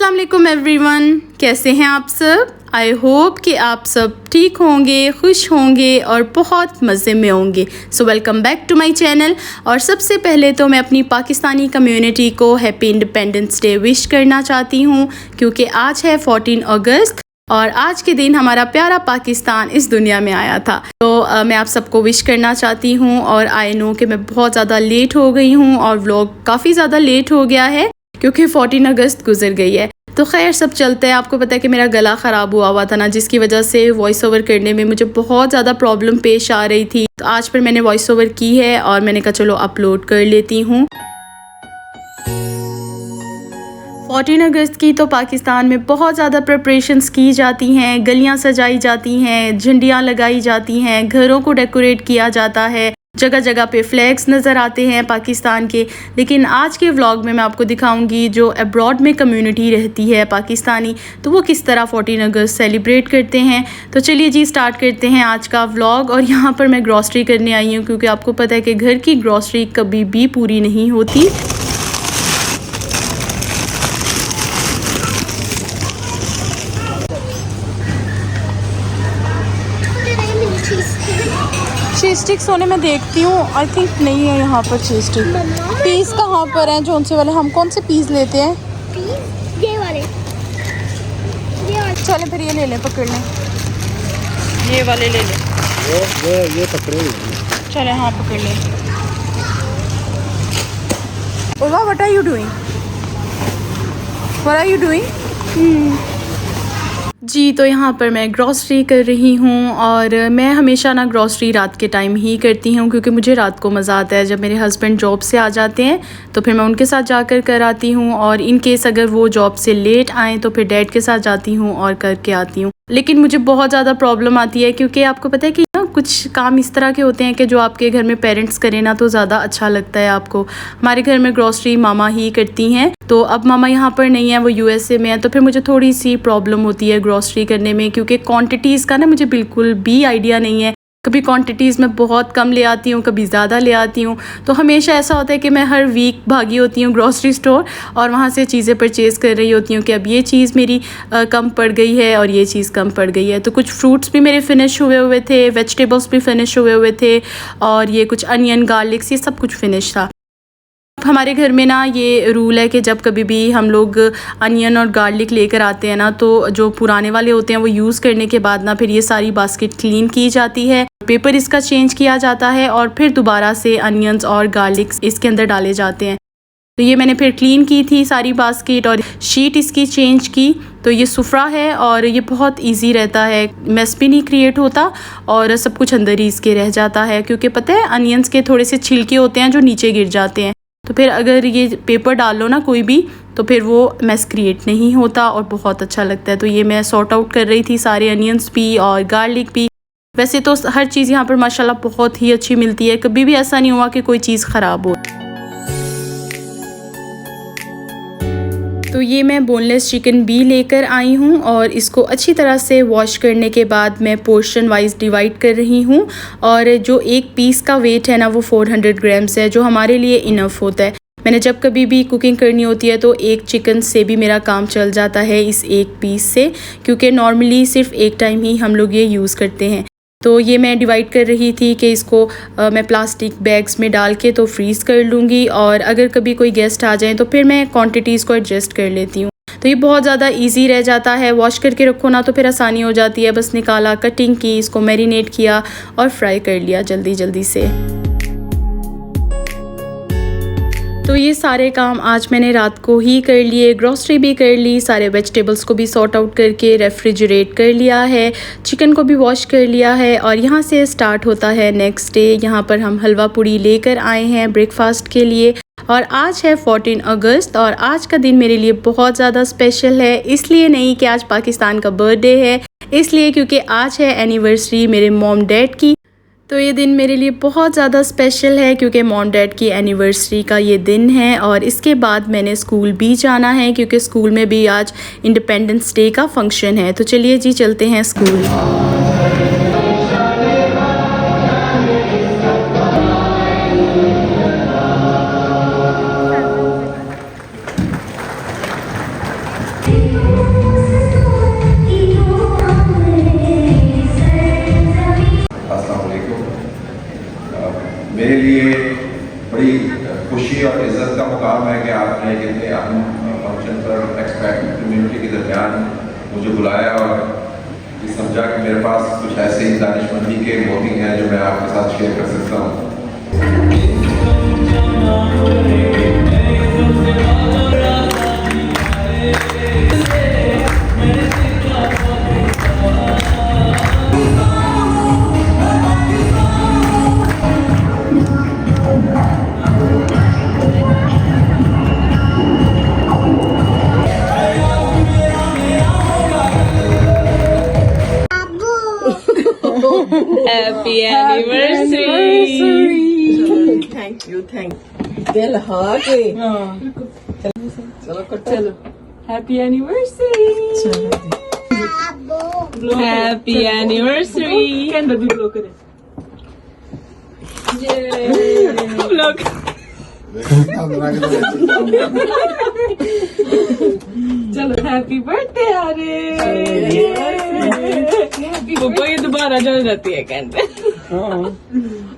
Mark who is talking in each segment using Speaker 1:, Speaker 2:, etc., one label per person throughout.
Speaker 1: अस्सलाम वालेकुम एवरीवन, कैसे हैं आप सब। आई होप कि आप सब ठीक होंगे, खुश होंगे और बहुत मज़े में होंगे। So welcome back to my channel. और सबसे पहले तो मैं अपनी पाकिस्तानी कम्युनिटी को हैप्पी इंडिपेंडेंस डे विश करना चाहती हूँ, क्योंकि आज है 14 अगस्त और आज के दिन हमारा प्यारा पाकिस्तान इस दुनिया में आया था। तो मैं आप सबको विश करना चाहती हूँ। और आई नो कि मैं बहुत ज़्यादा लेट हो गई हूँ और व्लॉग काफ़ी ज़्यादा लेट हो गया है क्योंकि 14 अगस्त गुजर गई है। तो खैर सब चलते हैं। आपको पता है कि मेरा गला ख़राब हुआ था ना, जिसकी वजह से वॉइस ओवर करने में मुझे बहुत ज़्यादा प्रॉब्लम पेश आ रही थी। तो आज फिर मैंने वॉइस ओवर की है और मैंने कहा चलो अपलोड कर लेती हूँ। 14 अगस्त की तो पाकिस्तान में बहुत ज़्यादा प्रिपरेशंस की जाती हैं, गलियां सजाई जाती हैं, झंडियाँ लगाई जाती हैं, घरों को डेकोरेट किया जाता है, जगह जगह पे फ्लैग्स नज़र आते हैं पाकिस्तान के। लेकिन आज के व्लॉग में मैं आपको दिखाऊंगी जो अब्रॉड में कम्युनिटी रहती है पाकिस्तानी, तो वो किस तरह 14 अगस्त सेलिब्रेट करते हैं। तो चलिए जी स्टार्ट करते हैं आज का व्लॉग। और यहाँ पर मैं ग्रॉसरी करने आई हूँ क्योंकि आपको पता है कि घर की ग्रॉसरी कभी भी पूरी नहीं होती। चीज़ स्टिक्स होने मैं देखती हूँ, आई थिंक नहीं है यहाँ पर चीज़ स्टिक। पीस कहाँ पर हैं जोन से वाले? हम कौन से पीस लेते हैं?
Speaker 2: ये वाले
Speaker 1: चलें फिर ये ले लें, पकड़ लें, ये वाले ले लें।
Speaker 3: ये पकड़े।
Speaker 1: चलें हाँ पकड़ लें। Urva, what are you doing? What are you doing? जी तो यहाँ पर मैं ग्रॉसरी कर रही हूँ और मैं हमेशा ना ग्रॉसरी रात के टाइम ही करती हूँ क्योंकि मुझे रात को मज़ा आता है। जब मेरे हस्बैंड जॉब से आ जाते हैं तो फिर मैं उनके साथ जाकर कर आती हूँ, और इन केस अगर वो जॉब से लेट आएँ तो फिर डैड के साथ जाती हूँ और करके आती हूँ। लेकिन मुझे बहुत ज़्यादा प्रॉब्लम आती है क्योंकि आपको पता है कि ना कुछ काम इस तरह के होते हैं कि जो आपके घर में पेरेंट्स करें ना तो ज़्यादा अच्छा लगता है आपको। हमारे घर में ग्रॉसरी मामा ही करती हैं, तो अब मामा यहाँ पर नहीं है, वो यूएसए में है, तो फिर मुझे थोड़ी सी प्रॉब्लम होती है ग्रॉसरी करने में क्योंकि क्वांटिटीज़ का ना मुझे बिल्कुल भी आइडिया नहीं है। कभी क्वांटिटीज़ में बहुत कम ले आती हूँ, कभी ज़्यादा ले आती हूँ। तो हमेशा ऐसा होता है कि मैं हर वीक भागी होती हूँ ग्रॉसरी स्टोर और वहाँ से चीज़ें परचेज़ कर रही होती हूँ कि अब ये चीज़ मेरी कम पड़ गई है और ये चीज़ कम पड़ गई है। तो कुछ फ्रूट्स भी मेरे फिनिश हुए थे, वेजिटेबल्स भी फिनिश हुए थे, और ये कुछ अनियन गार्लिक्स ये सब कुछ फिनिश था। हमारे घर में ना ये रूल है कि जब कभी भी हम लोग अनियन और गार्लिक लेकर आते हैं ना, तो जो पुराने वाले होते हैं वो यूज़ करने के बाद ना फिर ये सारी बास्केट क्लीन की जाती है, पेपर इसका चेंज किया जाता है और फिर दोबारा से अनियंस और गार्लिक्स इसके अंदर डाले जाते हैं। तो ये मैंने फिर क्लीन की थी सारी बास्केट और शीट इसकी चेंज की। तो ये सुफ्रा है और ये बहुत इजी रहता है, मेस भी नहीं क्रिएट होता और सब कुछ अंदर ही इसके रह जाता है, क्योंकि पता है अनियंस के थोड़े से छिलके होते हैं जो नीचे गिर जाते हैं। तो फिर अगर ये पेपर डाल लो ना कोई भी, तो फिर वो मेस क्रिएट नहीं होता और बहुत अच्छा लगता है। तो ये मैं सॉर्ट आउट कर रही थी सारे अनियंस भी और गार्लिक भी। वैसे तो हर चीज़ यहाँ पर माशाल्लाह बहुत ही अच्छी मिलती है, कभी भी ऐसा नहीं हुआ कि कोई चीज़ ख़राब हो। तो ये मैं बोनलेस चिकन भी लेकर आई हूँ और इसको अच्छी तरह से वॉश करने के बाद मैं पोर्शन वाइज डिवाइड कर रही हूँ। और जो एक पीस का वेट है ना वो 400 ग्राम्स है, जो हमारे लिए इनफ होता है। मैंने जब कभी भी कुकिंग करनी होती है तो एक चिकन से भी मेरा काम चल जाता है इस एक पीस से, क्योंकि नॉर्मली सिर्फ एक टाइम ही हम लोग ये यूज़ करते हैं। तो ये मैं डिवाइड कर रही थी कि इसको मैं प्लास्टिक बैग्स में डाल के तो फ्रीज़ कर लूँगी, और अगर कभी कोई गेस्ट आ जाए तो फिर मैं क्वांटिटीज़ को एडजस्ट कर लेती हूँ। तो ये बहुत ज़्यादा इजी रह जाता है, वॉश करके रखो ना तो फिर आसानी हो जाती है। बस निकाला, कटिंग की, इसको मैरिनेट किया और फ्राई कर लिया जल्दी जल्दी से। तो ये सारे काम आज मैंने रात को ही कर लिए, ग्रॉसरी भी कर ली, सारे वेजिटेबल्स को भी सॉर्ट आउट करके रेफ्रिजरेट कर लिया है, चिकन को भी वॉश कर लिया है। और यहाँ से स्टार्ट होता है नेक्स्ट डे। यहाँ पर हम हलवा पूड़ी लेकर आए हैं ब्रेकफास्ट के लिए। और आज है 14 अगस्त और आज का दिन मेरे लिए बहुत ज़्यादा स्पेशल है। इसलिए नहीं कि आज पाकिस्तान का बर्थडे है, इसलिए क्योंकि आज है एनिवर्सरी मेरे मॉम डैड की। तो ये दिन मेरे लिए बहुत ज़्यादा स्पेशल है क्योंकि मॉम डैड की एनिवर्सरी का ये दिन है। और इसके बाद मैंने स्कूल भी जाना है क्योंकि स्कूल में भी आज इंडिपेंडेंस डे का फंक्शन है। तो चलिए जी चलते हैं स्कूल।
Speaker 2: मेरे लिए बड़ी खुशी और इज्जत का मुकाम है कि आपने एक इतने अहम फंक्शन पर एक्सपैट कम्युनिटी के दरमियान मुझे बुलाया और ये समझा कि मेरे पास कुछ ऐसे ही दानिशमंदी के मोती हैं जो मैं आपके साथ शेयर कर सकता हूँ।
Speaker 4: Happy anniversary.
Speaker 5: थैंक यू दिल हाँ के चलो चलो
Speaker 4: Happy anniversary. Happy anniversary.
Speaker 5: Candle भी ब्लो करे
Speaker 4: Look.
Speaker 5: चलो हैप्पी बर्थडे अरे
Speaker 4: वो ये दोबारा जल जाती है कैंडल.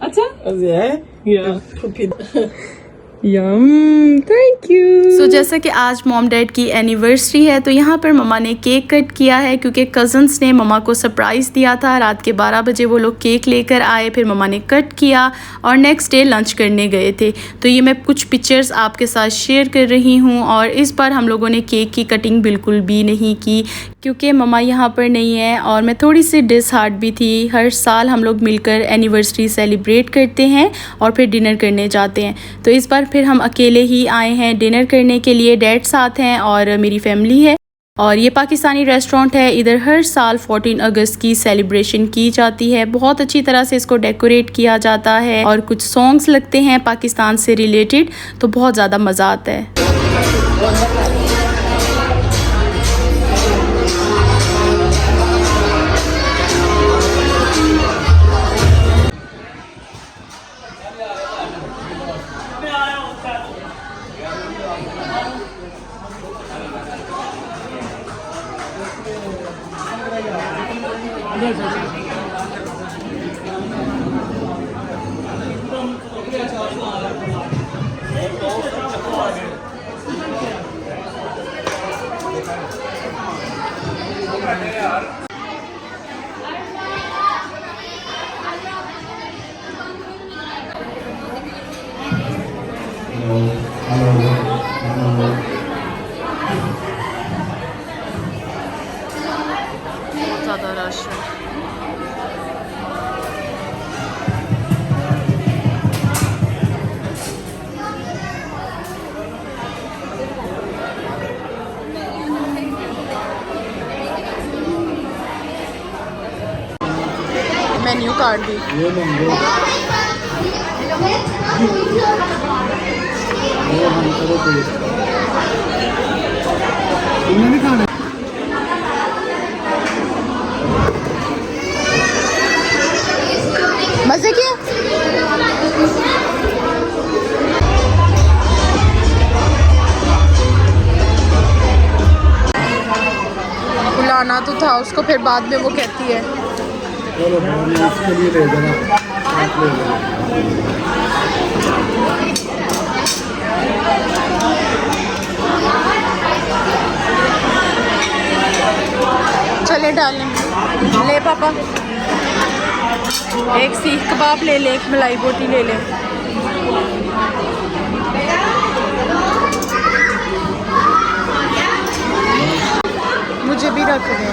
Speaker 4: अच्छा. Thank you.
Speaker 1: सो जैसा कि आज मॉम डैड की एनिवर्सरी है तो यहाँ पर ममा ने केक कट किया है क्योंकि कज़न्स ने ममा को सरप्राइज़ दिया था. रात के 12 बजे वो लोग केक लेकर आए, फिर ममा ने कट किया और नेक्स्ट डे लंच करने गए थे. तो ये मैं कुछ पिक्चर्स आपके साथ शेयर कर रही हूँ. और इस बार हम लोगों ने केक की कटिंग बिल्कुल भी नहीं की क्योंकि ममा यहाँ पर नहीं है और मैं थोड़ी सी डिसहार्ट भी थी. हर साल हम लोग मिलकर एनिवर्सरी सेलिब्रेट करते हैं और फिर डिनर करने जाते हैं. तो इस बार फिर हम अकेले ही आए हैं डिनर करने के लिए. डैड साथ हैं और मेरी फैमिली है. और ये पाकिस्तानी रेस्टोरेंट है. इधर हर साल 14 अगस्त की सेलिब्रेशन की जाती है. बहुत अच्छी तरह से इसको डेकोरेट किया जाता है और कुछ सॉन्ग्स लगते हैं पाकिस्तान से रिलेटेड, तो बहुत ज़्यादा मज़ा आता है. बहुत ज़्यादा रश है. मेन्यू कार्ड भी.
Speaker 3: ये मैंगो ये हम करो टेस्ट तुमने नहीं खाना
Speaker 1: मज़े किया. बुलाना तो था उसको, फिर बाद में वो कहती है.
Speaker 3: चलो भाई इसके लिए ले देना आप ले लेना
Speaker 1: चले डालें. ले पापा, एक सीख कबाब ले ले, एक मलाई बोटी ले ले. मुझे भी रख दे.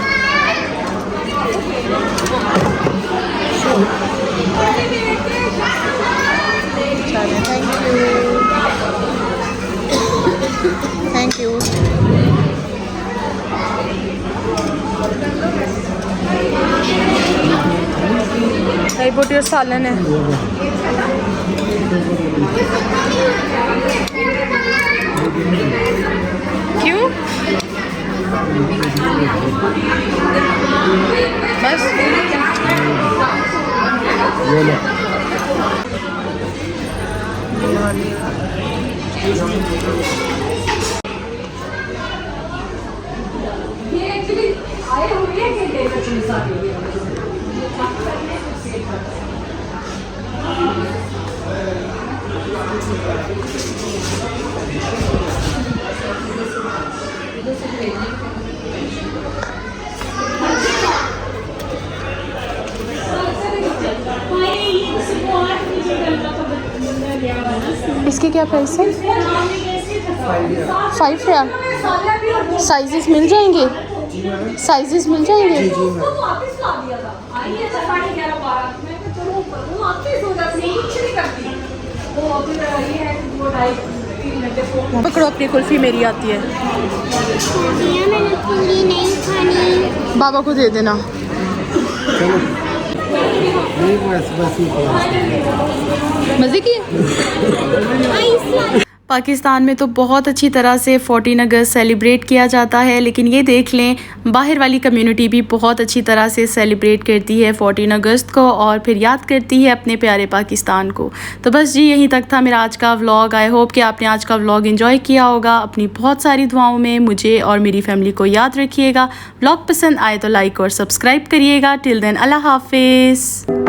Speaker 1: चले, थैंक यू. मलाई बोटी और सालन है. क्यों? बस
Speaker 3: ये लो
Speaker 1: इसके क्या प्राइस है? 5 रियाल। साइजेस मिल जाएंगे? साइजेस मिल जाएंगे? पकड़ो अपनी कुल्फी, मेरी आती है।
Speaker 6: मैंने पूरी नहीं खानी।
Speaker 1: बाबा को दे देना।
Speaker 3: चलो नहीं बस
Speaker 1: मज़े की है। पाकिस्तान में तो बहुत अच्छी तरह से 14 अगस्त सेलिब्रेट किया जाता है, लेकिन ये देख लें बाहर वाली कम्युनिटी भी बहुत अच्छी तरह से सेलिब्रेट करती है 14 अगस्त को और फिर याद करती है अपने प्यारे पाकिस्तान को। तो बस जी यहीं तक था मेरा आज का व्लॉग। आई होप कि आपने आज का व्लॉग एंजॉय किया होगा। अपनी बहुत सारी दुआओं में मुझे और मेरी फैमिली को याद रखिएगा। व्लॉग पसंद आए तो लाइक और सब्सक्राइब करिएगा। टिल देन अल्लाह हाफिज़।